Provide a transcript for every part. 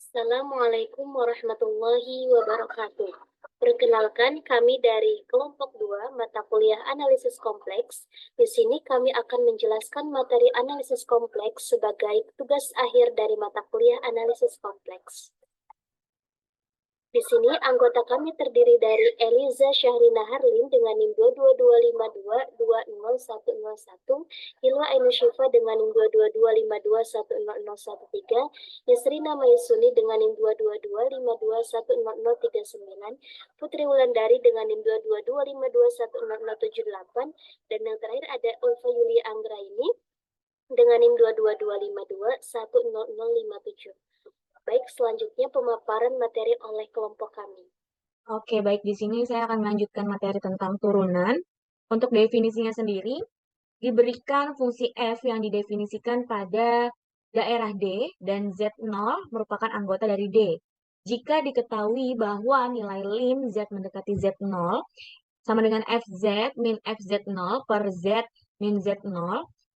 Assalamualaikum warahmatullahi wabarakatuh. Perkenalkan, kami dari kelompok 2 mata kuliah analisis kompleks. Di sini kami akan menjelaskan materi analisis kompleks sebagai tugas akhir dari mata kuliah analisis kompleks. Di sini anggota kami terdiri dari Eliza Syahrina Harlin dengan NIM 22252200101, Hilwa Ainusyifa dengan NIM 22252100013, Yasrina Maisuni dengan NIM 22252100039, Putri Wulandari dengan NIM 22252100078, dan yang terakhir ada Ulfa Yulia Anggraini dengan NIM 22252100057. Baik, selanjutnya pemaparan materi oleh kelompok kami. Oke, baik. Di sini saya akan melanjutkan materi tentang turunan. Untuk definisinya sendiri, diberikan fungsi f yang didefinisikan pada daerah D dan Z0 merupakan anggota dari D. Jika diketahui bahwa nilai lim Z mendekati Z0 sama dengan Fz min Fz0 per Z min Z0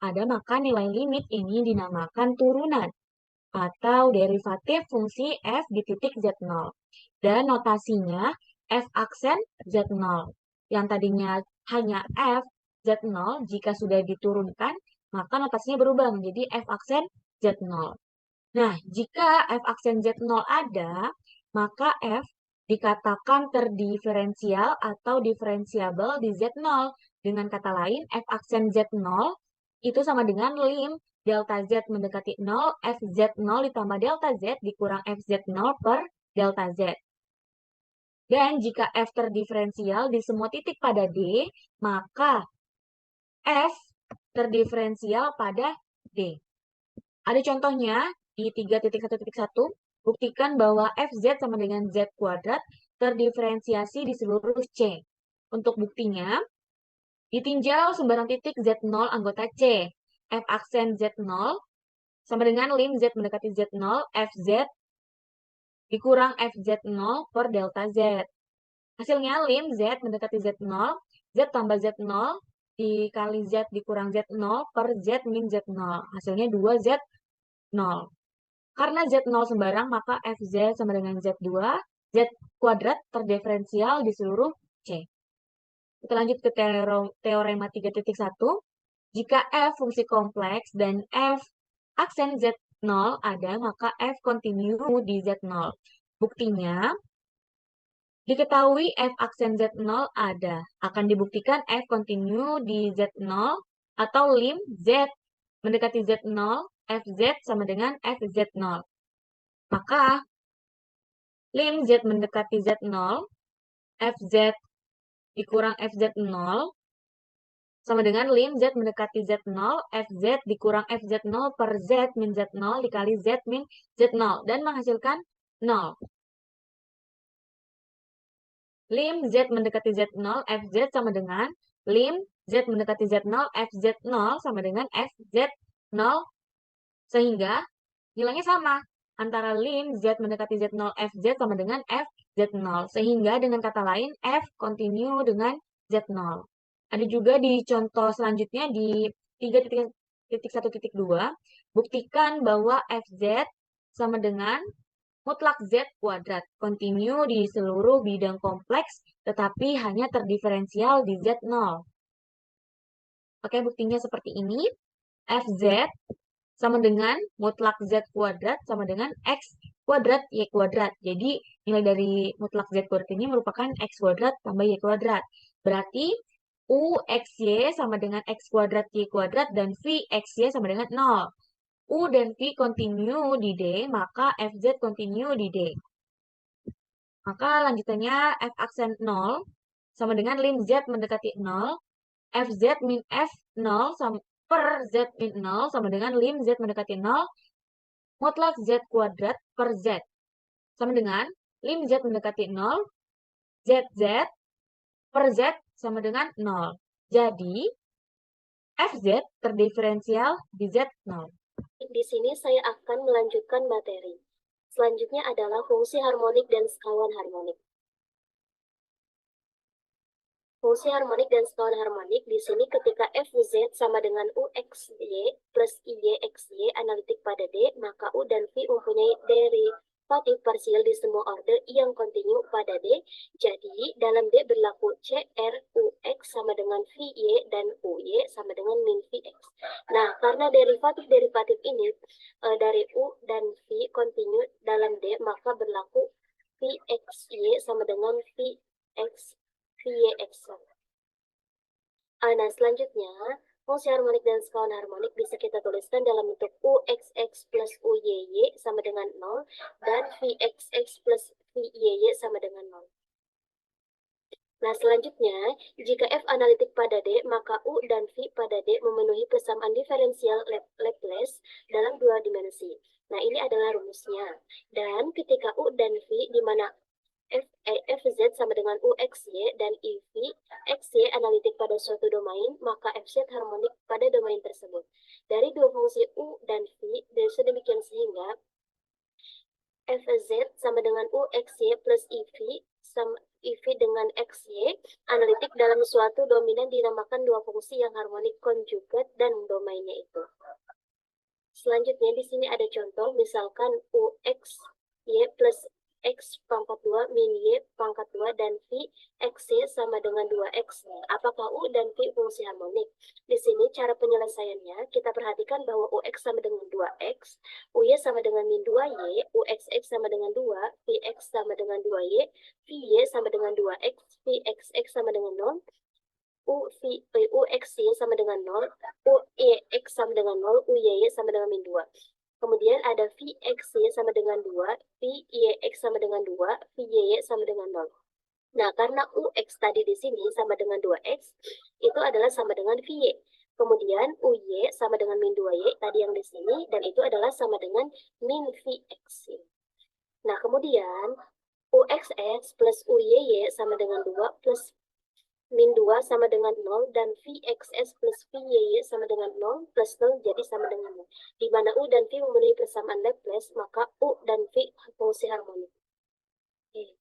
ada, maka nilai limit ini dinamakan turunan atau derivatif fungsi f di titik Z0. Dan notasinya f aksen Z0. Yang tadinya hanya f Z0, jika sudah diturunkan, maka notasinya berubah menjadi f aksen Z0. Nah, jika f aksen Z0 ada, maka f dikatakan terdiferensial atau diferensiabel di Z0. Dengan kata lain, f aksen Z0 itu sama dengan lim delta Z mendekati 0, Fz0 ditambah delta Z dikurang Fz0 per delta Z. Dan jika F terdiferensial di semua titik pada D, maka F terdiferensial pada D. Ada contohnya di 3.1.1, buktikan bahwa Fz sama dengan Z kuadrat terdiferensiasi di seluruh C. Untuk buktinya, ditinjau sembarang titik Z0 anggota C. F aksen Z0 sama dengan lim Z mendekati Z0, Fz dikurang Fz0 per delta Z. Hasilnya lim Z mendekati Z0, Z tambah Z0 dikali Z dikurang Z0 per Z min Z0. Hasilnya 2Z0. Karena Z0 sembarang, maka Fz sama dengan Z2, Z kuadrat terdiferensial di seluruh C. Kita lanjut ke teorema 3.1. Jika F fungsi kompleks dan F aksen Z0 ada, maka F kontinu di Z0. Buktinya, diketahui F aksen Z0 ada. Akan dibuktikan F kontinu di Z0 atau lim Z mendekati Z0, Fz sama dengan Fz0. Maka, lim Z mendekati Z0, Fz dikurang Fz0 sama dengan lim Z mendekati Z0, Fz dikurang Fz0 per Z min Z0 dikali Z min Z0. Dan menghasilkan 0. Lim Z mendekati Z0, Fz sama dengan lim Z mendekati Z0, Fz0 sama dengan Fz0. Sehingga nilainya sama. Antara lim Z mendekati Z0, Fz sama dengan Fz0. Sehingga dengan kata lain, F kontinu dengan Z0. Ada juga di contoh selanjutnya di 3.1.2, buktikan bahwa Fz sama dengan mutlak Z kuadrat, kontinu di seluruh bidang kompleks, tetapi hanya terdiferensial di Z0. Oke, buktinya seperti ini. Fz sama dengan mutlak Z kuadrat sama dengan X kuadrat Y kuadrat. Jadi, nilai dari mutlak Z kuadrat ini merupakan X kuadrat tambah Y kuadrat. Berarti, U XY sama dengan X kuadrat Y kuadrat dan V XY sama dengan 0. U dan V kontinu di D, maka Fz kontinu di D. Maka lanjutannya F aksen 0 sama dengan lim Z mendekati 0, Fz min F0 per Z min 0 sama dengan lim Z mendekati 0, mutlak Z kuadrat per Z. Sama dengan lim Z mendekati 0, ZZ per Z sama dengan 0. Jadi, Fz terdiferensial di Z0. Di sini saya akan melanjutkan materi. Selanjutnya adalah fungsi harmonik dan sekawan harmonik. Fungsi harmonik dan sekawan harmonik di sini ketika Fz sama dengan UXY plus IYXY analitik pada D, maka U dan V mempunyai derivatif parsial di semua order yang kontinu pada D. Jadi, dalam D berlaku CR UX sama dengan VY dan UY sama dengan min VX. Nah, karena derivatif-derivatif ini dari U dan V kontinu dalam D, maka berlaku VXY sama dengan VX VYX. Nah, selanjutnya, fungsi harmonik dan sekawan harmonik bisa kita tuliskan dalam bentuk UXX plus UYY sama dengan 0 dan VXX plus VYY sama dengan 0. Nah, selanjutnya, jika F analitik pada D, maka U dan V pada D memenuhi persamaan diferensial Laplace dalam dua dimensi. Nah, ini adalah rumusnya. Dan ketika U dan V, di mana FZ sama dengan UXY dan IV XY analitik pada suatu domain, maka FZ harmonik pada domain tersebut. Dari dua fungsi U dan V, sedemikian sehingga FZ sama dengan UXY plus IV sama IV dengan XY analitik dalam suatu dominan dinamakan dua fungsi yang harmonik konjugat dan domainnya itu. Selanjutnya di sini ada contoh, misalkan UXY plus X pangkat 2 min Y pangkat 2 dan V XY sama dengan 2X. Apakah U dan V fungsi harmonik? Di sini cara penyelesaiannya, kita perhatikan bahwa UX sama dengan 2X, UY sama dengan min 2Y, UXX sama dengan 2, VX sama dengan 2Y, VY sama dengan 2X, VXX sama dengan 0, UXY sama dengan 0, UEX sama dengan 0, UYY sama dengan min 2. Kemudian ada VXY sama dengan 2, VYX sama dengan 2, VYY sama dengan 0. Nah, karena UX tadi di sini sama dengan 2X, itu adalah sama dengan VY. Kemudian UY sama dengan min 2Y tadi yang di sini, dan itu adalah sama dengan min VX. Nah, kemudian UXX plus UYY sama dengan 2 plus min 2 sama dengan 0, dan VXS plus VYY sama dengan 0 plus 0 jadi sama dengan 0. Di mana U dan V memenuhi persamaan Laplace, maka U dan V fungsi harmonik. Oke.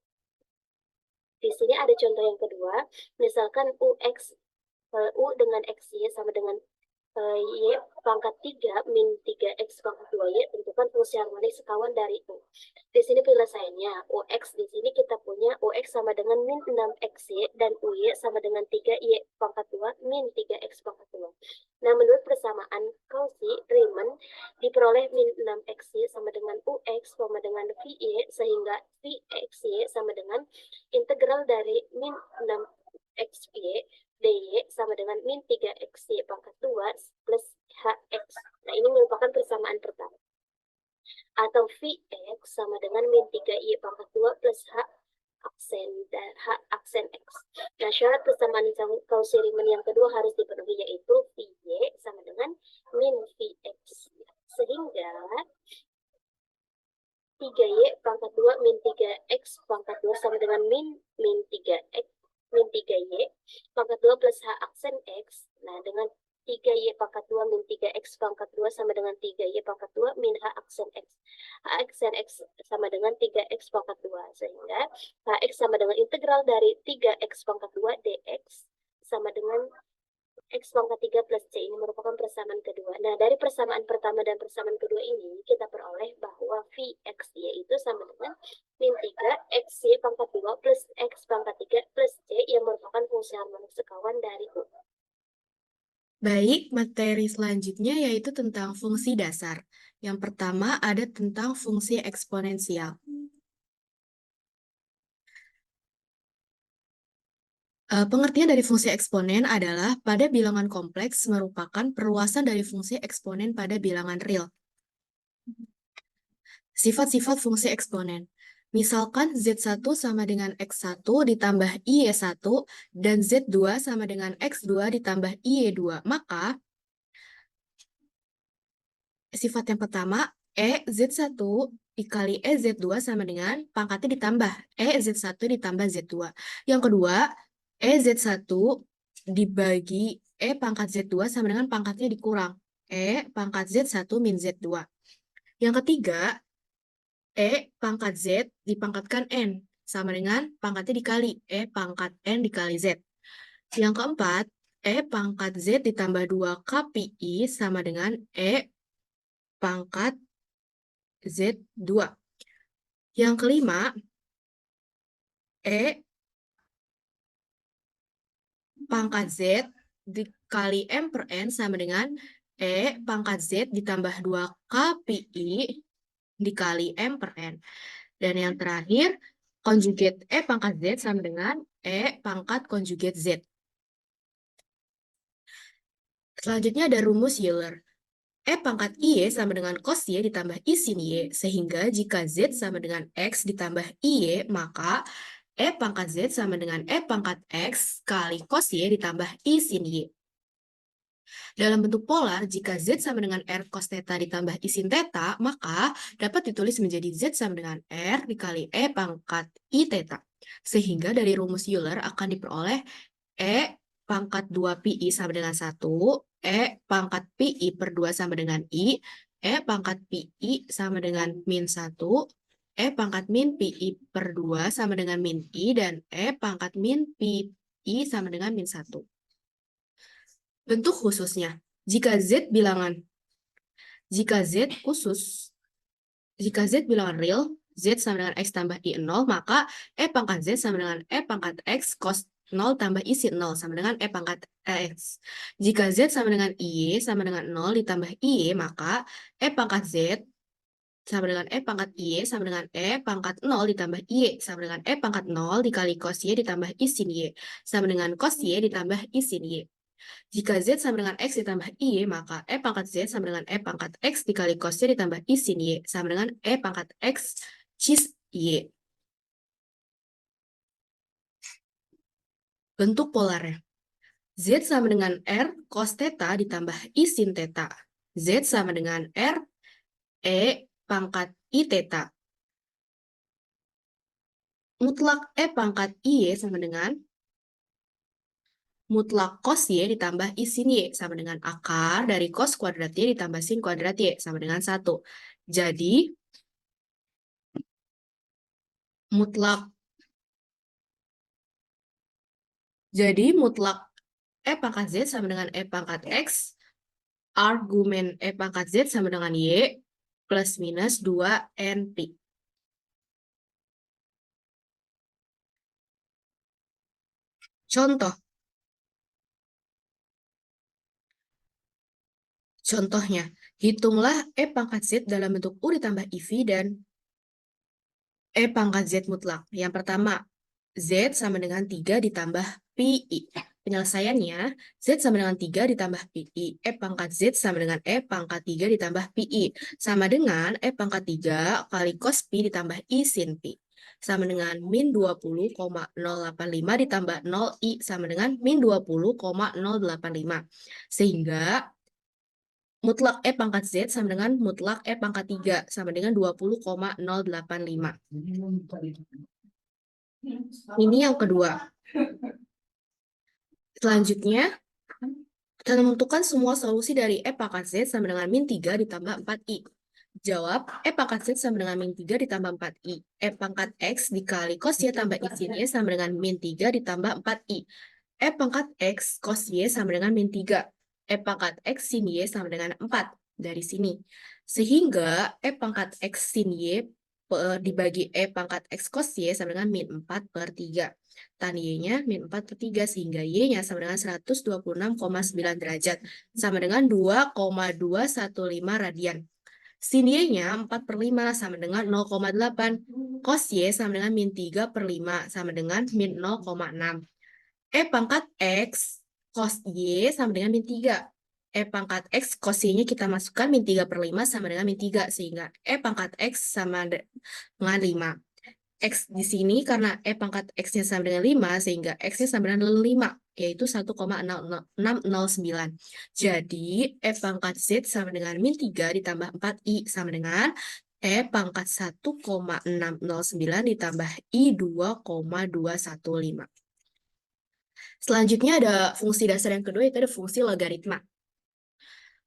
Di sini ada contoh yang kedua, misalkan U dengan XY sama dengan Y pangkat 3 min 3X pangkat 2Y, tentukan fungsi harmonik sekawan dari U. Di sini penyelesaiannya, UX di sini kita punya UX sama dengan min 6XY dan UY sama dengan 3Y pangkat 2 min 3X pangkat 2. Nah, menurut persamaan Cauchy-Riemann diperoleh min 6XY sama dengan UX sama dengan VY, sehingga VXY sama dengan integral dari min 6XY dy sama dengan min 3xy pangkat 2 plus hx. Nah, ini merupakan persamaan pertama. Atau vx sama dengan min 3y pangkat 2 plus h aksen x. Nah, syarat persamaan Cauchy-Riemann yang kedua harus dipenuhi, yaitu vy sama dengan min vx. Sehingga 3y pangkat 2 min 3x pangkat 2 sama dengan min 3x min 3y pangkat 2 plus h aksen x. Nah, dengan 3y pangkat 2 min 3x pangkat 2 sama dengan 3y pangkat 2 min h aksen x. H aksen x sama dengan 3x pangkat 2. Sehingga hx sama dengan integral dari 3x pangkat 2 dx sama dengan X pangkat 3 plus C. Ini merupakan persamaan kedua. Nah, dari persamaan pertama dan persamaan kedua ini, kita peroleh bahwa Vx yaitu sama dengan min 3 XY pangkat 2 plus X pangkat 3 plus C yang merupakan fungsi harmonik sekawan dari U. Baik, materi selanjutnya yaitu tentang fungsi dasar. Yang pertama ada tentang fungsi eksponensial. Pengertian dari fungsi eksponen adalah pada bilangan kompleks merupakan perluasan dari fungsi eksponen pada bilangan real. Sifat-sifat fungsi eksponen. Misalkan Z1 sama dengan X1 ditambah Y1 dan Z2 sama dengan X2 ditambah Y2. Maka, sifat yang pertama, Z1 dikali Z2 sama dengan pangkatnya ditambah Z1 ditambah Z2. Yang kedua, Z1 dibagi pangkat Z2 sama dengan pangkatnya dikurang pangkat Z1 min Z2. Yang ketiga, pangkat Z dipangkatkan N sama dengan pangkatnya dikali pangkat N dikali Z. Yang keempat, pangkat Z ditambah 2 KPI sama dengan pangkat Z2. Yang kelima, E pangkat Z dikali M per N sama dengan E pangkat Z ditambah 2K PI dikali M per N. Dan yang terakhir, konjugat E pangkat Z sama dengan E pangkat konjugat Z. Selanjutnya ada rumus Euler. E pangkat Y sama dengan cos Y ditambah I sin Y. Sehingga jika Z sama dengan X ditambah IY, maka E pangkat Z sama dengan E pangkat X kali cos Y ditambah I sin Y. Dalam bentuk polar, jika Z sama dengan R cos theta ditambah I sin theta, maka dapat ditulis menjadi Z sama dengan R dikali E pangkat I theta. Sehingga dari rumus Euler akan diperoleh E pangkat 2 PI sama dengan 1, E pangkat PI per 2 sama dengan I, E pangkat PI sama dengan min 1, E pangkat min PI per 2 sama dengan min I, dan E pangkat min PI sama dengan min 1. Bentuk khususnya, jika Z bilangan real, Z sama dengan X tambah I 0, maka E pangkat Z sama dengan E pangkat X cos 0 tambah I sin 0 sama dengan E pangkat X. Jika Z sama dengan IY sama dengan 0 ditambah IY, maka E pangkat Z sama dengan E pangkat IY sama dengan E pangkat 0 ditambah IY sama dengan E pangkat 0 dikali cos Y ditambah I sin Y sama dengan cos Y ditambah I sin Y. Jika Z sama dengan X ditambah Y, maka E pangkat Z sama dengan E pangkat X dikali cos Y ditambah I sin Y sama dengan E pangkat X cis Y. Bentuk polarnya. Z sama dengan R cos theta ditambah I sin theta. Z sama dengan R E pangkat I theta. Mutlak E pangkat IY sama dengan mutlak cos Y ditambah I sin Y sama dengan akar dari cos kuadrat Y ditambah sin kuadrat Y sama dengan 1. Jadi, mutlak E pangkat Z sama dengan E pangkat X, argumen E pangkat Z sama dengan Y, plus minus 2NP. Contohnya, hitunglah E pangkat Z dalam bentuk U ditambah IV dan E pangkat Z mutlak. Yang pertama, Z sama dengan 3 ditambah PI. Penyelesaiannya, Z sama dengan 3 ditambah PI. E pangkat Z sama dengan E pangkat 3 ditambah PI. Sama dengan E pangkat 3 kali cos Pi ditambah I sin Pi. Sama dengan min 20,085 ditambah 0I sama dengan min 20,085. Sehingga mutlak E pangkat Z sama dengan mutlak E pangkat 3 sama dengan 20,085. Ini yang kedua. Selanjutnya, kita menentukan semua solusi dari E pangkat Z sama dengan min 3 ditambah 4I. Jawab, E pangkat Z sama dengan min 3 ditambah 4I. E pangkat X dikali cos Y tambah I sin Y sama dengan min 3 ditambah 4I. E pangkat X cos Y sama dengan min 3. E pangkat X sin Y sama dengan 4. Dari sini. Sehingga E pangkat X sin Y dibagi E pangkat X cos Y sama dengan min 4 per 3. Tan Y-nya min 4 per 3, sehingga Y-nya sama dengan 126,9 derajat. Sama dengan 2,215 radian. Sin Y-nya 4 per 5 sama dengan 0,8. Cos Y sama dengan min 3 per 5 sama dengan min 0,6. E pangkat X cos Y sama dengan min 3. E pangkat X cos Y-nya kita masukkan min 3 per 5 sama dengan min 3. Sehingga E pangkat X sama dengan 5. X di sini karena E pangkat X-nya sama dengan 5, sehingga X-nya sama dengan 5, yaitu 1,609. Jadi, E pangkat Z sama dengan min 3 ditambah 4I sama dengan E pangkat 1,609 ditambah I 2,215. Selanjutnya ada fungsi dasar yang kedua, yaitu ada fungsi logaritma.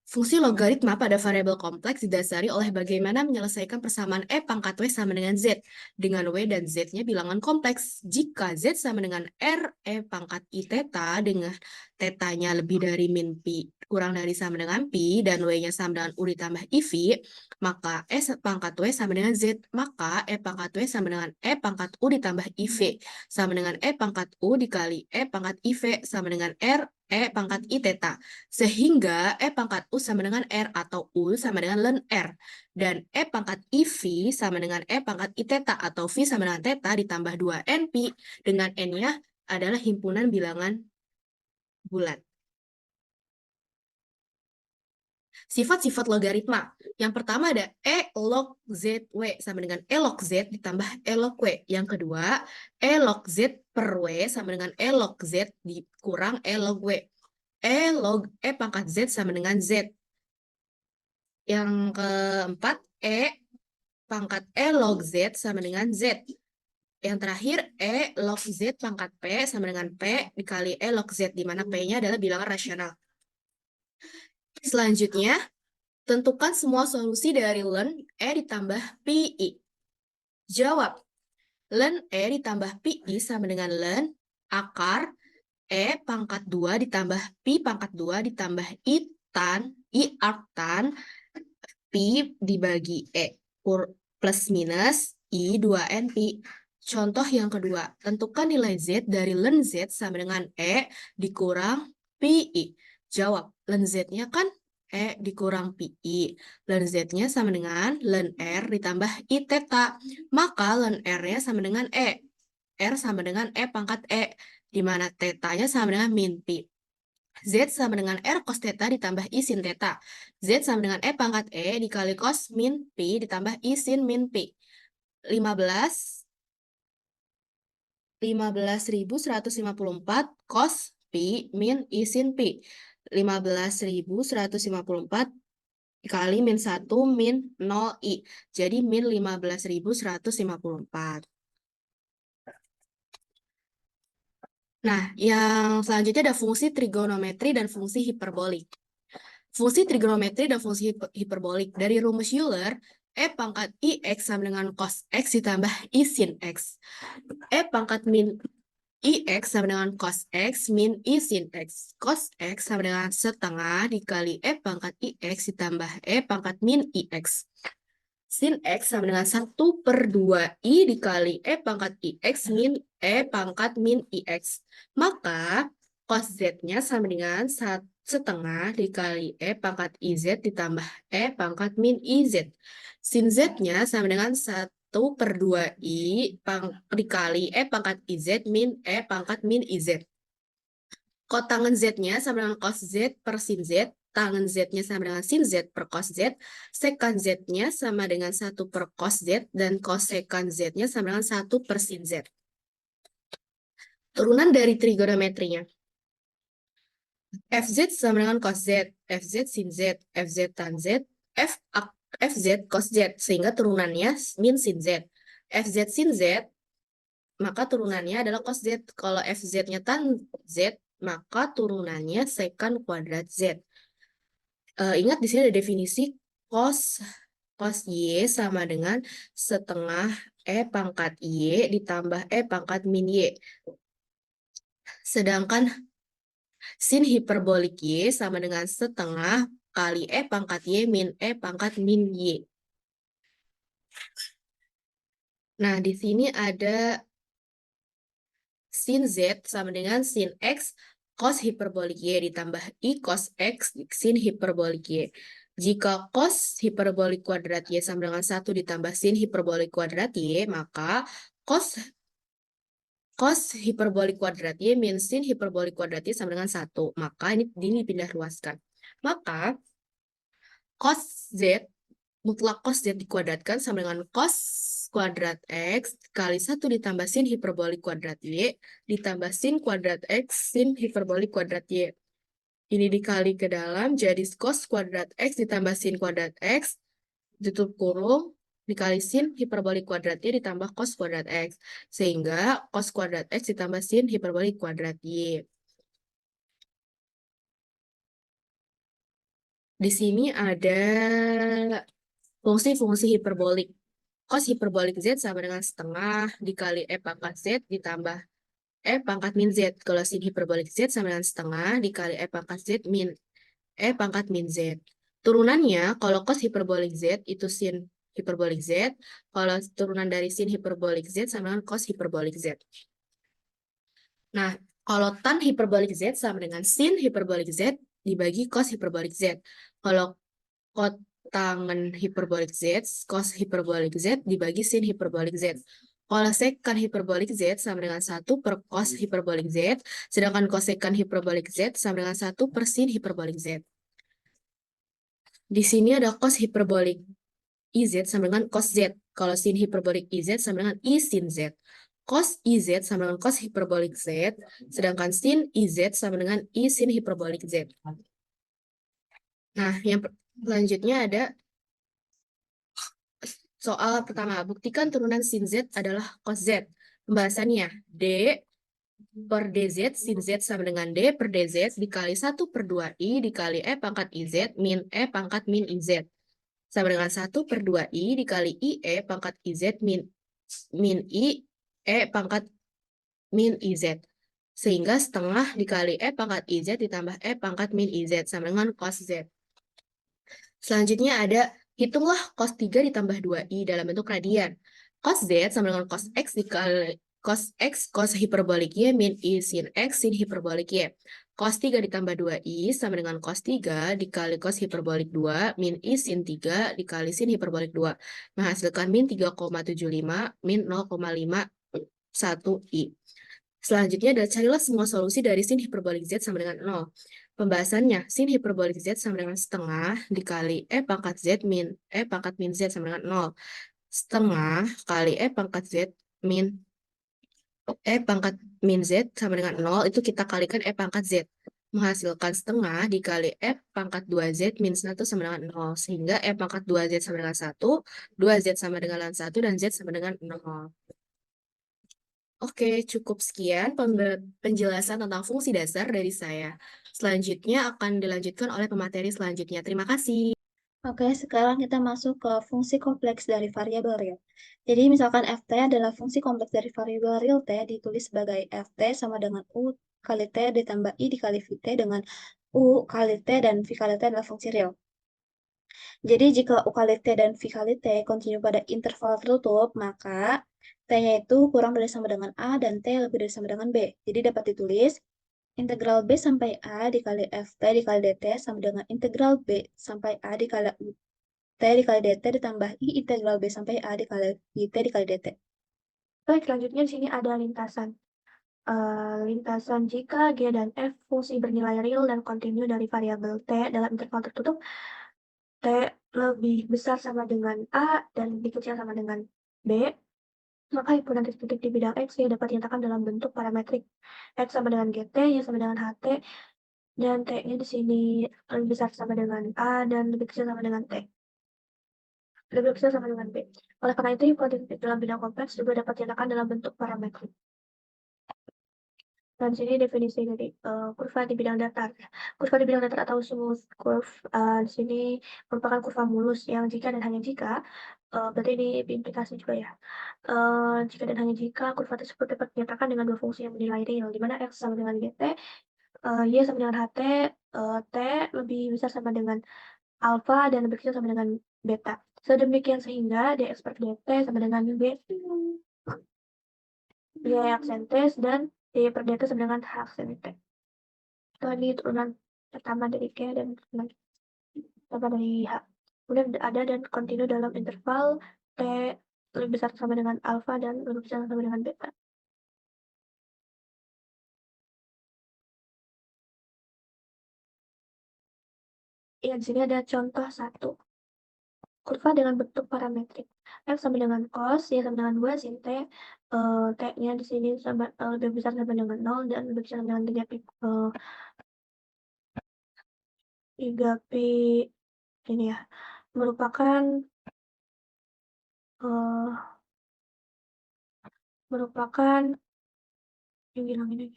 Fungsi logaritma pada variabel kompleks didasari oleh bagaimana menyelesaikan persamaan E pangkat W sama dengan Z, dengan W dan Z-nya bilangan kompleks. Jika Z sama dengan R E pangkat I theta dengan tetanya lebih dari min pi kurang dari sama dengan pi, dan W-nya sama dengan U ditambah IV, maka E pangkat W sama dengan Z. Maka E pangkat W sama dengan E pangkat U ditambah IV, sama dengan E pangkat U dikali E pangkat IV, sama dengan R E pangkat I theta. Sehingga E pangkat U sama dengan R atau U sama dengan ln R. Dan E pangkat IV sama dengan E pangkat I theta atau V sama dengan theta ditambah 2 NP, dengan N-nya adalah himpunan bilangan bulat. Sifat-sifat logaritma. Yang pertama ada E log ZW sama dengan E log Z ditambah E log W. Yang kedua, E log Z per W sama dengan E log Z dikurang E log W. E log E pangkat Z sama dengan Z. Yang keempat, E pangkat E log Z sama dengan Z. Yang terakhir, E log Z pangkat P sama dengan P dikali E log Z, di mana P-nya adalah bilangan rasional. Selanjutnya, tentukan semua solusi dari ln E ditambah PI. Jawab, ln E ditambah PI sama dengan ln akar E pangkat 2 ditambah Pi pangkat 2 ditambah I arctan Pi dibagi E plus minus I 2NP. Contoh yang kedua, tentukan nilai Z dari ln Z sama dengan E dikurang PI. Jawab, ln Z-nya kan E dikurang PI. Ln Z-nya sama dengan ln R ditambah I theta. Maka ln R-nya sama dengan E. R sama dengan E pangkat E, di mana theta-nya sama dengan min pi. Z sama dengan R cos theta ditambah I sin theta. Z sama dengan E pangkat E dikali cos min pi ditambah I sin min pi. 15.154 cos pi min I sin pi. 15.154 dikali min 1 min 0 I. Jadi min 15.154. Nah, yang selanjutnya ada fungsi trigonometri dan fungsi hiperbolik. Fungsi trigonometri dan fungsi hiperbolik. Dari rumus Euler, E pangkat IX sama dengan cos X ditambah I sin X. E pangkat min IX sama dengan cos X min I sin X. Cos X sama dengan setengah dikali E pangkat IX ditambah E pangkat min IX. Sin X sama dengan 1/2I dikali E pangkat IX min E pangkat min IX. Maka cos Z-nya sama dengan setengah dikali E pangkat IZ ditambah E pangkat min IZ. Sin Z-nya sama dengan 1/2I dikali E pangkat IZ min E pangkat min IZ. Kotangan Z-nya sama dengan cos Z per sin Z. Tangan Z-nya sama dengan sin Z per cos Z. Sekan Z-nya sama dengan 1 per cos Z. Dan kosekan Z-nya sama dengan 1 per sin Z. Turunan dari trigonometrinya. FZ sama dengan cos Z, FZ sin Z, FZ tan Z, FZ cos Z. Sehingga turunannya min sin Z. FZ sin Z, maka turunannya adalah cos Z. Kalau FZ-nya tan Z, maka turunannya sekan kuadrat Z. Ingat di sini ada definisi cos Y sama dengan setengah E pangkat Y ditambah E pangkat min Y. Sedangkan sin hiperbolik Y sama dengan setengah kali E pangkat Y min E pangkat min Y. Nah, di sini ada sin Z sama dengan sin X cos hiperbolik Y ditambah I cos X sin hiperbolik Y. Jika cos hiperbolik kuadrat Y sama dengan 1 ditambah sin hiperbolik kuadrat Y, maka cos hiperbolik kuadrat Y min sin hiperbolik kuadrat Y sama dengan 1. Maka ini dipindah ruaskan. Maka cos Z, mutlak cos Z dikuadratkan sama dengan cos kuadrat X kali 1 ditambah sin hiperbolik kuadrat Y ditambah sin kuadrat X sin hiperbolik kuadrat Y. Ini dikali ke dalam jadi cos kuadrat X ditambah sin kuadrat X tutup kurung dikali sin hiperbolik kuadrat Y ditambah cos kuadrat X. Sehingga cos kuadrat X ditambah sin hiperbolik kuadrat Y. Di sini ada fungsi-fungsi hiperbolik. Cos hiperbolik Z sama dengan setengah dikali E pangkat Z ditambah E pangkat min Z. Kalau sin hiperbolik Z sama dengan setengah dikali E pangkat Z min E pangkat min Z. Turunannya, kalau cos hiperbolik Z itu sin hiperbolik Z. Kalau turunan dari sin hiperbolik Z sama dengan cos hiperbolik Z. Nah, kalau tan hiperbolik Z sama dengan sin hiperbolik Z dibagi cos hiperbolik Z. Kalau kotangan hiperbolik Z, cos hiperbolik Z dibagi sin hiperbolik Z. Kalau sekan hiperbolik Z sama dengan 1 per cos hiperbolik Z, sedangkan kosekan hiperbolik Z sama dengan 1 per sin hiperbolik Z. Di sini ada cos hiperbolik IZ sama dengan cos Z. Kalau sin hiperbolik IZ sama dengan I sin Z. Cos IZ sama dengan cos hiperbolik Z, sedangkan sin IZ sama dengan I sin hiperbolik Z. Nah, yang selanjutnya ada soal pertama. Buktikan turunan sin Z adalah cos Z. Pembahasannya, D per DZ sin Z sama dengan D per DZ dikali 1 per 2I dikali E pangkat IZ min E pangkat min IZ. Sama dengan 1 per 2I dikali IE pangkat IZ min I E pangkat min IZ. Sehingga setengah dikali E pangkat IZ ditambah E pangkat min IZ sama dengan cos Z. Selanjutnya ada hitunglah cos 3 ditambah 2I dalam bentuk radian. Cos Z sama dengan cos X dikali cos X cos hiperbolik Y min I sin X sin hiperbolik Y. Cos 3 ditambah 2I sama dengan cos 3 dikali cos hiperbolik 2 min I sin 3 dikali sin hiperbolik 2. Menghasilkan min 3,75 min 0,51 I. Selanjutnya adalah carilah semua solusi dari sin hiperbolik Z sama dengan 0. Pembahasannya, sin hiperbolik Z sama dengan setengah dikali E pangkat Z min E pangkat min Z sama dengan 0. Setengah kali E pangkat Z min E pangkat min Z sama dengan 0, itu kita kalikan E pangkat Z. Menghasilkan setengah dikali E pangkat 2Z min 1 sama dengan 0. Sehingga E pangkat 2Z sama dengan 1, 2Z sama dengan 1, dan Z sama dengan 0. Oke, cukup sekian penjelasan tentang fungsi dasar dari saya. Selanjutnya akan dilanjutkan oleh pemateri selanjutnya. Terima kasih. Oke, sekarang kita masuk ke fungsi kompleks dari variabel real. Jadi misalkan ft adalah fungsi kompleks dari variabel real t ditulis sebagai ft sama dengan u kali t ditambah i dikali vt dengan u kali t dan v kali t adalah fungsi real. Jadi jika u kali t dan v kali t kontinu pada interval tertutup, maka t-nya itu kurang dari sama dengan a dan t lebih dari sama dengan b. Jadi dapat ditulis integral b sampai a dikali ft dikali dt sama dengan integral b sampai a dikali t dikali dt ditambah i integral b sampai a dikali t dikali dt. Baik, selanjutnya di sini ada lintasan. Lintasan jika G dan F fungsi bernilai real dan kontinu dari variabel T dalam interval tertutup, T lebih besar sama dengan A dan lebih kecil sama dengan B, maka himpunan titik-titik di bidang X yang dapat dinyatakan dalam bentuk parametrik. X sama dengan GT, Y sama dengan HT, dan T-nya di sini lebih besar sama dengan A dan lebih kecil sama dengan T. Lebih kecil sama dengan B. Oleh karena itu, himpunan titik dalam bidang kompleks juga dapat dinyatakan dalam bentuk parametrik. Dan di sini definisi dari kurva di bidang datar. Kurva di bidang datar atau smooth curve di sini merupakan kurva mulus yang jika dan hanya jika berarti ini implikasi juga ya. Jika dan hanya jika kurva tersebut dapat dinyatakan dengan dua fungsi yang bernilai real, di mana x sama dengan gt, y sama dengan ht, t lebih besar sama dengan alfa dan lebih kecil sama dengan beta. Sedemikian sehingga dx per dt sama dengan b y aksen t dan d per dt sama dengan h aksen t. Itu tadi turunan pertama dari K dan turunan pertama dari H. Kemudian ada dan kontinu dalam interval T lebih besar sama dengan alfa dan lebih besar sama dengan beta. Ya, di sini ada contoh 1. Kurva dengan bentuk parametrik. X sama dengan cos, Y sama dengan 2 sin T. T-nya di sini sama, lebih besar sama dengan 0 dan lebih besar sama dengan 3 pi, 3 pi ini ya, merupakan yang bilang ini.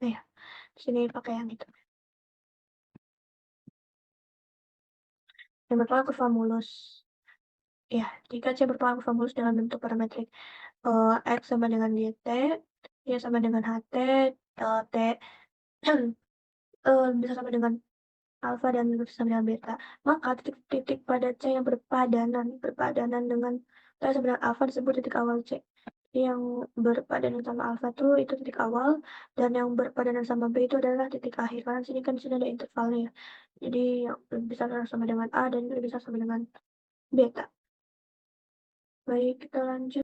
Nah ya, di sini pakai yang itu. Yang merupakan kurva mulus. Ya, jika C berpengaruh kurva mulus dalam bentuk parametrik X sama dengan YT, Y sama dengan HT, T bisa sama dengan alfa dan bisa sama dengan beta. Maka titik-titik pada C yang berpadanan dengan T sama dengan alfa disebut titik awal C. Yang berpadanan sama alfa itu titik awal, dan yang berpadanan sama B itu adalah titik akhir. Karena sini kan sini ada intervalnya ya. Jadi yang bisa sama dengan A dan bisa sama dengan beta. Baik, kita lanjut.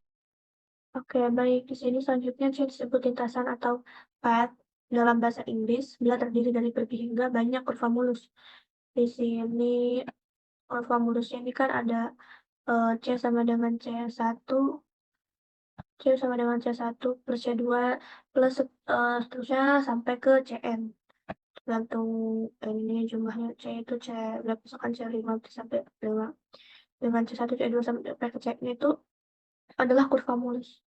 Oke, baik. Di sini selanjutnya C disebut lintasan atau path dalam bahasa Inggris bila terdiri dari pergi hingga banyak kurva mulus. Di sini kurva mulusnya ini kan ada C sama dengan C1, C sama dengan C1 plus C2 plus seterusnya sampai ke Cn. Tergantung ini jumlahnya C itu C berapa, misalkan C5 sampai 5. Dengan C1, C2 sampai ke Cn itu adalah kurva mulus.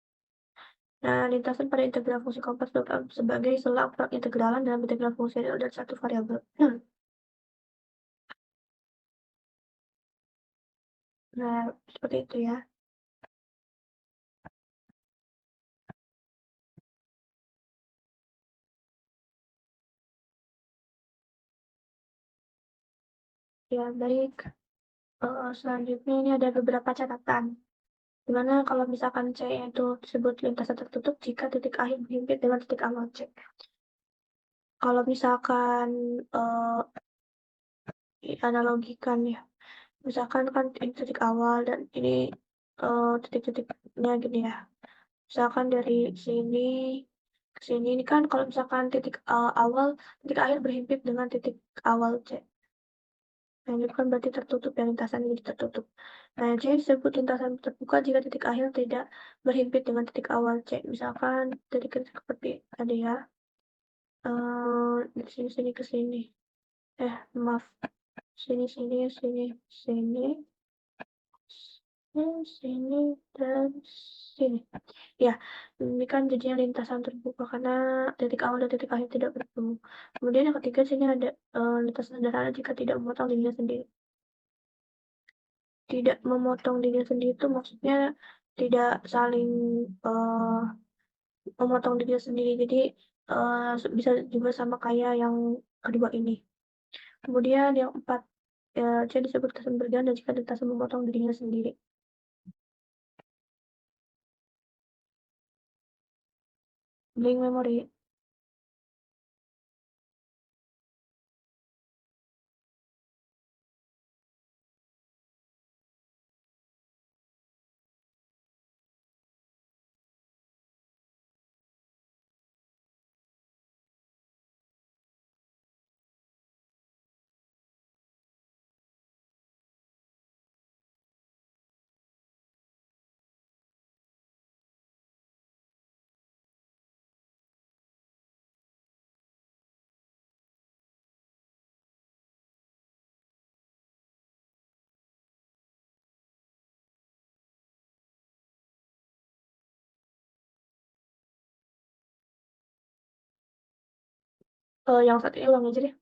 Nah, lintasan pada integral fungsi kompleks sebagai selang integralan dalam integral fungsi dari satu variabel. Nah, seperti itu ya. Ya, baik. Selanjutnya ini ada beberapa catatan. Dimana kalau misalkan C itu disebut lintasan tertutup jika titik akhir berhimpit dengan titik awal C. Kalau misalkan analogikan ya, misalkan kan ini titik awal dan ini titik-titiknya gini ya. Misalkan dari sini ke sini ini kan kalau misalkan titik awal, titik akhir berhimpit dengan titik awal C. Nah, ini kan berarti tertutup ya, lintasan ini tertutup. Nah, C disebut lintasan terbuka jika titik akhir tidak berhimpit dengan titik awal C. Misalkan titik-titik seperti tadi ya. Dari sini ke sini. Maaf. Sini, sini, sini, sini, sini, dan sini. Ya, ini kan jadinya lintasan terbuka karena titik awal dan titik akhir tidak bertemu. Kemudian yang ketiga, sini ada lintasan sederhana jika tidak memotong dirinya sendiri. Tidak memotong dirinya sendiri itu maksudnya tidak saling memotong dirinya sendiri. Jadi bisa juga sama kayak yang kedua ini. Kemudian yang empat, C disebut lintasan berganda jika lintasan memotong dirinya sendiri. Blank memory. Yang satu ini ulang aja deh.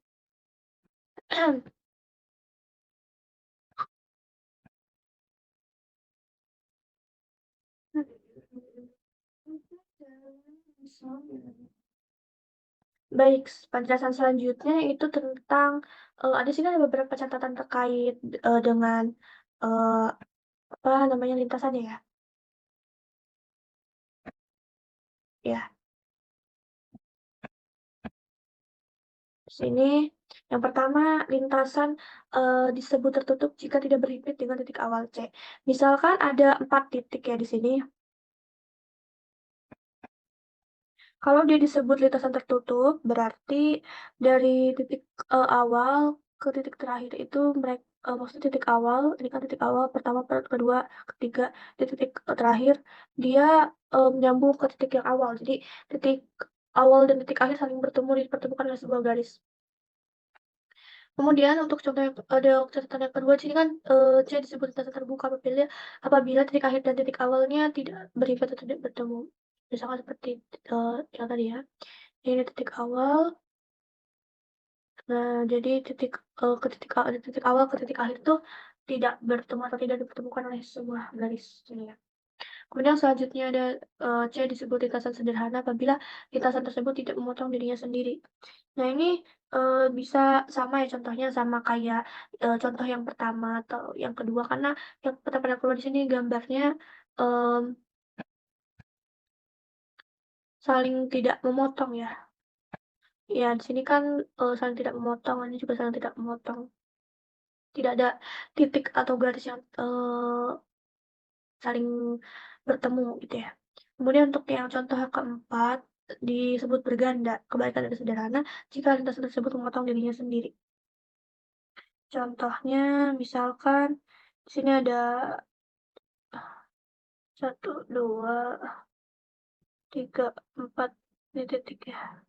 Baik, penjelasan selanjutnya itu tentang ada sini ada beberapa catatan terkait dengan apa namanya lintasannya ya. Ya, sini yang pertama lintasan disebut tertutup jika tidak berhimpit dengan titik awal C. Misalkan ada 4 titik ya di sini. Kalau dia disebut lintasan tertutup, berarti dari titik awal ke titik terakhir itu mereka maksudnya titik awal, ini kan titik awal pertama, kedua, ketiga, di titik terakhir dia menyambung ke titik yang awal. Jadi titik awal dan titik akhir saling bertemu dipertemukan oleh sebuah garis. Kemudian untuk contoh yang ada catatan yang kedua, sini kan C disebut lintasan terbuka apabila titik akhir dan titik awalnya tidak berhimpit atau tidak bertemu. Misalkan seperti yang tadi ya. Ini titik awal. Nah, jadi titik ke titik awal ke titik akhir tuh tidak bertemu atau tidak dipertemukan oleh sebuah garis. Ya. Kemudian selanjutnya ada C disebut lintasan sederhana apabila lintasan tersebut tidak memotong dirinya sendiri. Nah ini bisa sama ya contohnya sama kayak contoh yang pertama atau yang kedua karena yang pertama dan kedua di sini gambarnya em, saling tidak memotong ya. Ya di sini kan saling tidak memotong, ini juga saling tidak memotong. Tidak ada titik atau garis yang saling bertemu gitu ya. Kemudian untuk yang contoh yang keempat disebut berganda, kebalikan dari sederhana jika lintasan tersebut memotong dirinya sendiri. Contohnya misalkan di sini ada 1, 2, 3, 4 ini titik ya.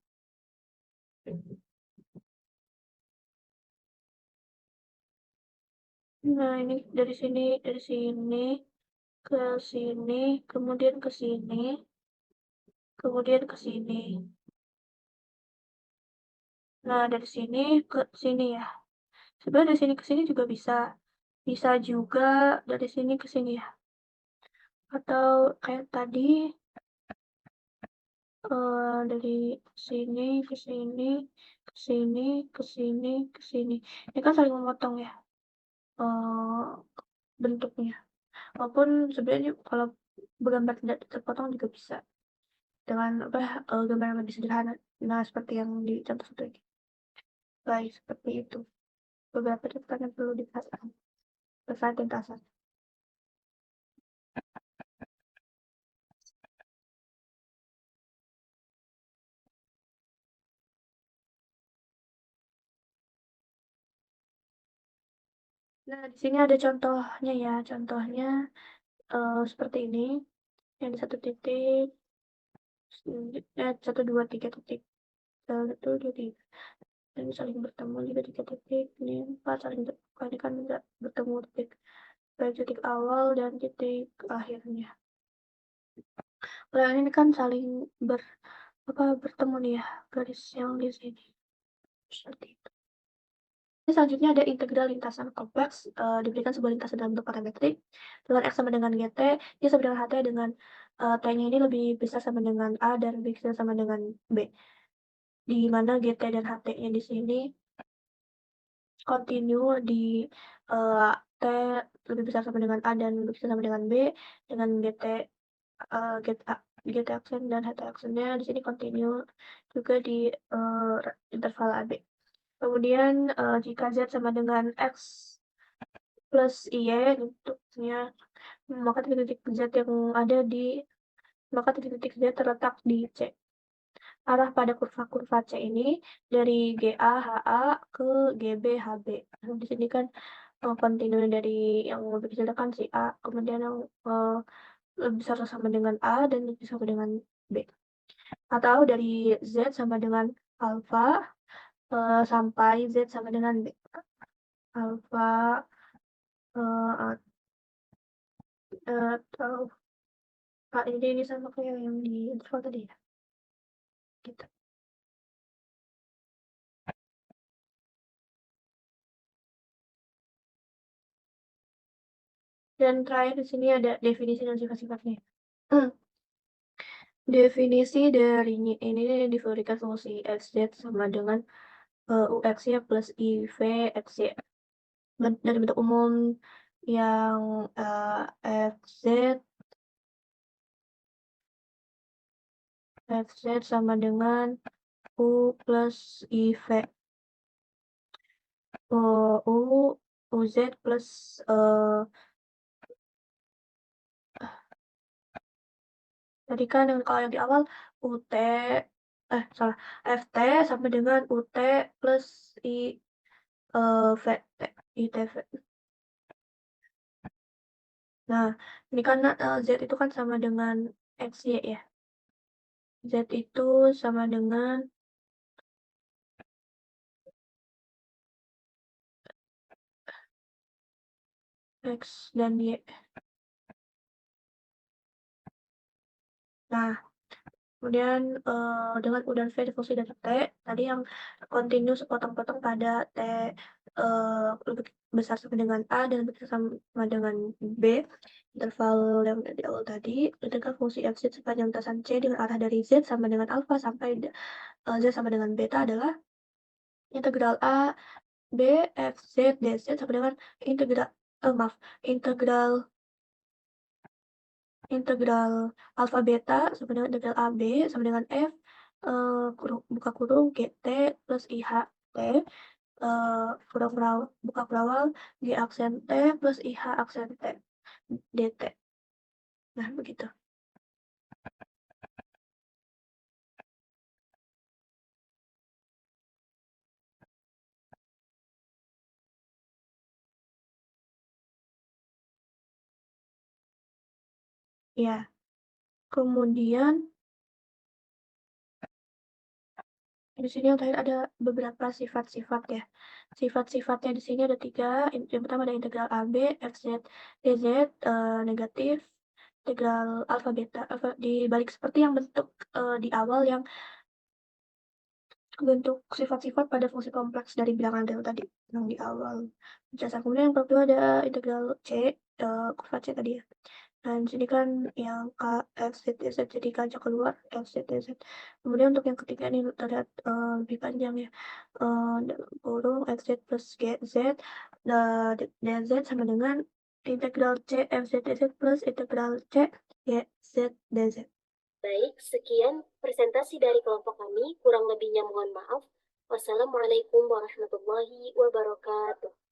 Nah ini dari sini ke sini, kemudian ke sini, kemudian ke sini. Nah dari sini ke sini ya. Sebenarnya dari sini ke sini juga bisa. Bisa juga dari sini ke sini ya. Atau kayak tadi dari sini ke sini, ke sini, ke sini, ke sini. Ini kan saling memotong ya bentuknya. Walaupun sebenarnya kalau bergambar tidak terpotong juga bisa dengan gambar yang lebih sederhana. Nah seperti yang di contoh satu ini. Baik seperti itu. Beberapa catatan yang perlu diperhatikan terkait lintasan. Nah, di sini ada contohnya ya. Contohnya seperti ini. Yang di satu titik, 1, 2, 3 titik. 1, 2, 3. Dan saling bertemu juga 3 titik. Ini 4 saling terbuka. Ini kan tidak bertemu titik. Baik titik awal dan titik akhirnya. Kalau ini kan saling bertemu nih ya. Garis yang di sini. Seperti itu. Selanjutnya ada integral lintasan kompleks, diberikan sebuah lintasan dalam bentuk parametrik dengan X sama dengan GT, dia sama dengan HT dengan T-nya ini lebih besar sama dengan A dan lebih kecil sama dengan B. Di mana GT dan HT-nya di sini continue di T lebih besar sama dengan A dan lebih kecil sama dengan B, dengan GT GT aksen dan HT aksennya di sini continue juga di interval AB. Kemudian jika Z sama dengan X plus Y bentuknya, maka titik-titik Z yang ada di maka titik-titik Z terletak di C. Arah pada kurva-kurva C ini dari GA HA ke GB HB. Nah, di sini kan kontinu dari yang lebih kecil kan si A, kemudian yang lebih besar sama dengan A dan lebih sama dengan B. Atau dari Z sama dengan alfa sampai Z sama dengan B. Alfa atau ini sama kayak yang di interval tadi ya. Gitu. Dan terakhir di sini ada definisi dan sifat-sifatnya. Definisi dari ini diberikan fungsi xz sama dengan ux-nya plus iv xy dari bentuk umum yang fz sama dengan u plus iv u uz plus tadi kan kalau yang di awal ut salah ft sama dengan ut plus i vt itv. Nah, ini kan z itu kan sama dengan xy ya. Z itu sama dengan X dan Y. Nah, kemudian dengan U dan V di fungsi data T, tadi yang continue sepotong-potong pada T lebih besar sama dengan A dan lebih besar sama dengan B, interval yang di awal tadi, letakkan fungsi fz sepanjang lintasan C dengan arah dari Z sama dengan alfa sampai Z sama dengan beta adalah integral A, B, F, Z, dz sama dengan integral alfa beta sama dengan integral AB sama dengan F buka kurung GT plus IH T buka perawal G aksen T plus IH aksen T DT. Nah, begitu. Ya, kemudian di sini yang terakhir ada beberapa sifat-sifat ya. Sifat-sifatnya di sini ada 3. Yang pertama ada integral AB, FZ, DZ, negatif, integral alfa beta, dibalik seperti yang bentuk di awal yang bentuk sifat-sifat pada fungsi kompleks dari bilangan real tadi yang di awal. Kemudian yang kedua ada integral C, kurva C tadi ya. Dan di sini kan yang K, F, Z, Z, jadi kaca keluar F, Z, Z. Kemudian untuk yang ketiga ini terlihat lebih panjang ya. Dalam kurung F, Z plus G, Z, DZ sama dengan integral C, F, Z, Z plus integral C, G, Z, DZ. Baik, sekian presentasi dari kelompok kami. Kurang lebihnya mohon maaf. Wassalamualaikum warahmatullahi wabarakatuh.